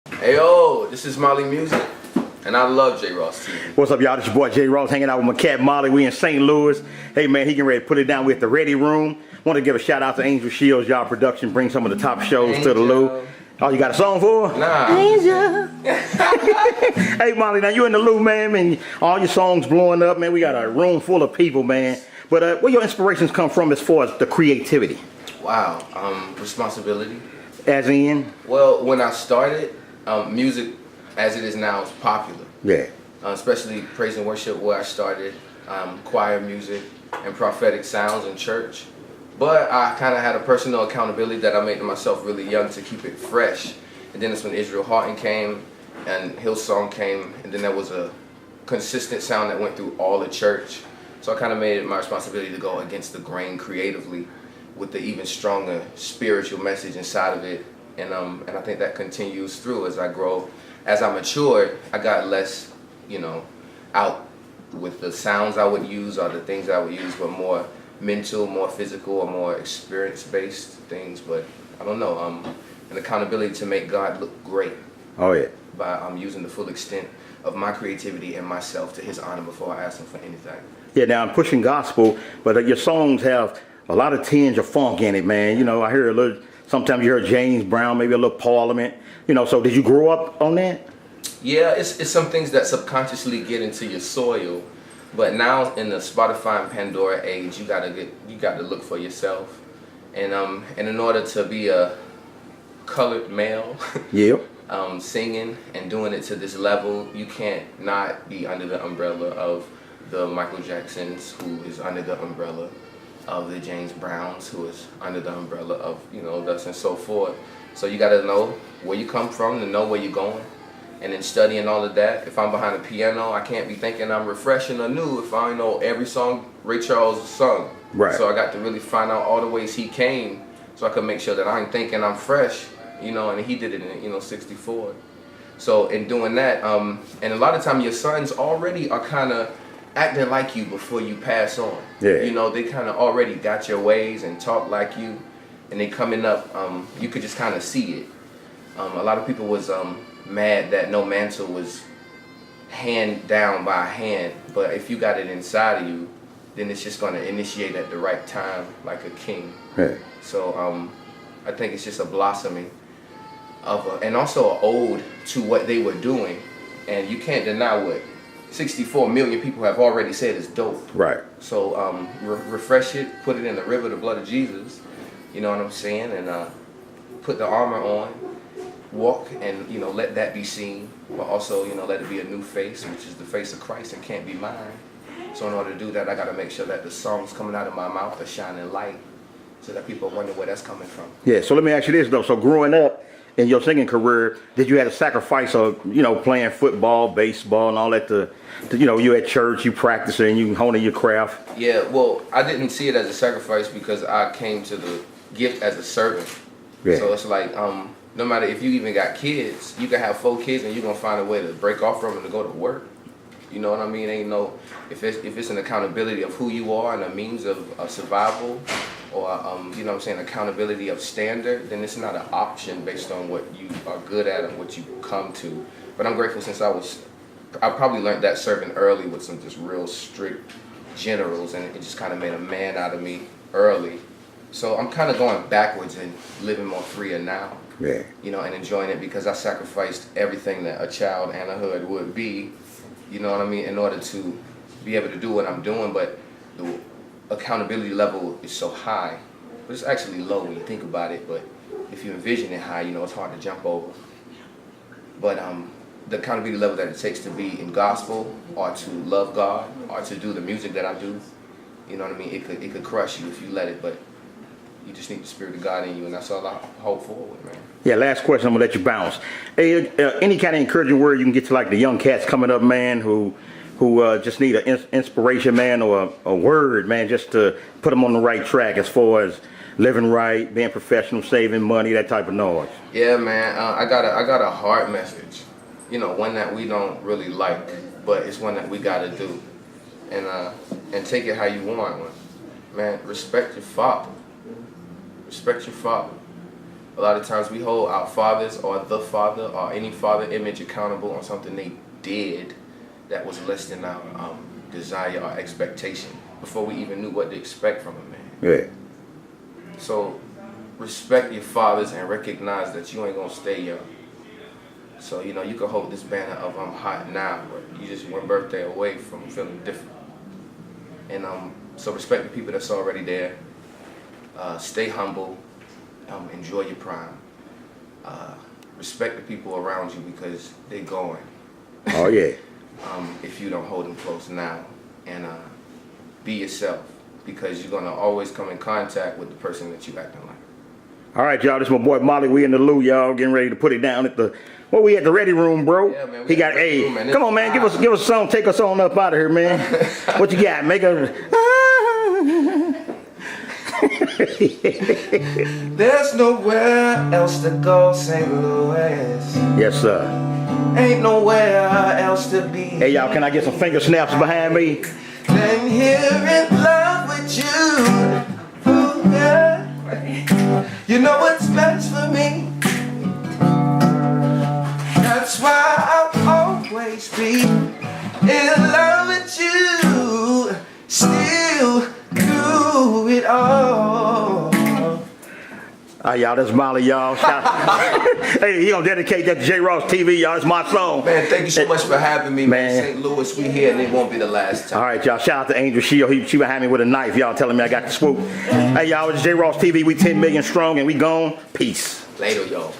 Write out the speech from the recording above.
Hey yo, this is Molly Music, and I love J Ross TV. What's up, y'all? This your boy J Ross hanging out with my cat Molly. We in St. Louis. Hey man, he getting ready to put it down. We at the Ready Room. Want to give a shout out to Angel Shields, y'all production. Bring some of the top shows to the Lou. Oh, you got a song for her? Nah. Angel. Hey Molly, now you in the Lou, man, and all your songs blowing up, man. We got a room full of people, man. But where your inspirations come from as far as the creativity? Wow. Responsibility. As in? Well, when I started, music as it is now is popular. Yeah. Especially praise and worship, where I started, choir music and prophetic sounds in church. But I kind of had a personal accountability that I made to myself really young to keep it fresh. And then that's when Israel Houghton came and Hillsong came, and then there was a consistent sound that went through all the church. So I kind of made it my responsibility to go against the grain creatively with the even stronger spiritual message inside of it. And I think that continues through as I grow. As I matured, I got less, out with the sounds I would use or the things I would use, but more mental, more physical, or more experience-based things. But I don't know, an accountability to make God look great. Oh yeah. By using the full extent of my creativity and myself to His honor before I ask Him for anything. Yeah, now I'm pushing gospel, but your songs have a lot of tinge of funk in it, man. I hear a little, sometimes you hear James Brown, maybe a little Parliament. So did you grow up on that? Yeah, it's some things that subconsciously get into your soil, but now in the Spotify and Pandora age, you gotta look for yourself, and in order to be a colored male, yeah, singing and doing it to this level, you can't not be under the umbrella of the Michael Jacksons, who is under the umbrella of the James Browns, who is under the umbrella of thus and so forth. So you gotta know where you come from to know where you're going. And in studying all of that, if I'm behind a piano, I can't be thinking I'm refreshing or new if I don't know every song Ray Charles sung. Right. So I got to really find out all the ways he came, so I could make sure that I ain't thinking I'm fresh, and he did it in, 64. So in doing that, and a lot of time your sons already are kind of acting like you before you pass on. Yeah. They kind of already got your ways and talk like you, and they coming up, you could just kind of see it. A lot of people was mad that no mantle was hand down by hand, but if you got it inside of you, then it's just going to initiate at the right time like a king. Hey. So I think it's just a blossoming of and also an ode to what they were doing, and you can't deny what 64 million people have already said is dope. Right. So refresh it, put it in the river, the blood of Jesus, you know what I'm saying, and put the armor on, walk, and let that be seen, but also let it be a new face, which is the face of Christ and can't be mine. So in order to do that, I got to make sure that the songs coming out of my mouth are shining light, so that people wonder where that's coming from. Yeah. So let me ask you this though. So growing up in your singing career, did you have to sacrifice of playing football, baseball, and all that to you at church, you practicing, you honing your craft? Yeah. Well, I didn't see it as a sacrifice because I came to the gift as a servant. Yeah. So it's like no matter if you even got kids, you can have 4 kids and you're gonna find a way to break off from them to go to work. You know what I mean? Ain't no if it's an accountability of who you are and a means of survival, or accountability of standard, then it's not an option based on what you are good at and what you come to. But I'm grateful since I probably learned that serving early with some just real strict generals, and it just kind of made a man out of me early. So I'm kind of going backwards and living more freer now. Yeah. And enjoying it because I sacrificed everything that a child and a hood would be, in order to be able to do what I'm doing. But the accountability level is so high, but it's actually low when you think about it. But if you envision it high, it's hard to jump over. But the accountability level that it takes to be in gospel, or to love God, or to do the music that I do, it could crush you if you let it, but you just need the Spirit of God in you, and that's all I hope forward, man. Yeah, last question, I'm gonna let you bounce. Hey, any kind of encouraging word you can get to like the young cats coming up, man, who just need an inspiration, man, or a word, man, just to put them on the right track as far as living right, being professional, saving money, that type of noise. Yeah, man, I got a hard message, one that we don't really like, but it's one that we gotta do, and take it how you want, man. Respect your father. Respect your father. A lot of times we hold our fathers or the father or any father image accountable on something they did that was less than our desire or expectation before we even knew what to expect from a man. Yeah. So respect your fathers and recognize that you ain't gonna stay young. So, you know, you can hold this banner of I'm hot now, but you just one birthday away from feeling different. And so respect the people that's already there. Stay humble. Enjoy your prime. Respect the people around you because they're going. Oh yeah. If you don't hold them close now. And be yourself because you're gonna always come in contact with the person that you acting like. All right, y'all. This is my boy Molly. We in the loo, y'all. Getting ready to put it down at the. Well, we at the ready room, bro. Yeah, man, he got a. Come on, man. Give us a song. Take us on up out of here, man. What you got? Make a. There's nowhere else to go, St. Louis. Yes, sir. Ain't nowhere else to be. Hey, y'all. Can I get some finger snaps behind me? Than here in love with you. Ooh, yeah. You know what's best for me. That's why I'll always be in love with you. Still do it all. Y'all, that's Molly, y'all. Hey, he gonna dedicate that to J Ross TV, y'all. It's my song. Man, thank you so much for having me, man. Man. St. Louis, we here and it won't be the last time. All right, y'all. Shout out to Angel Shield. She behind me with a knife, y'all, telling me I got the swoop. Hey, y'all, it's J Ross TV. We 10 million strong and we gone. Peace. Later, y'all.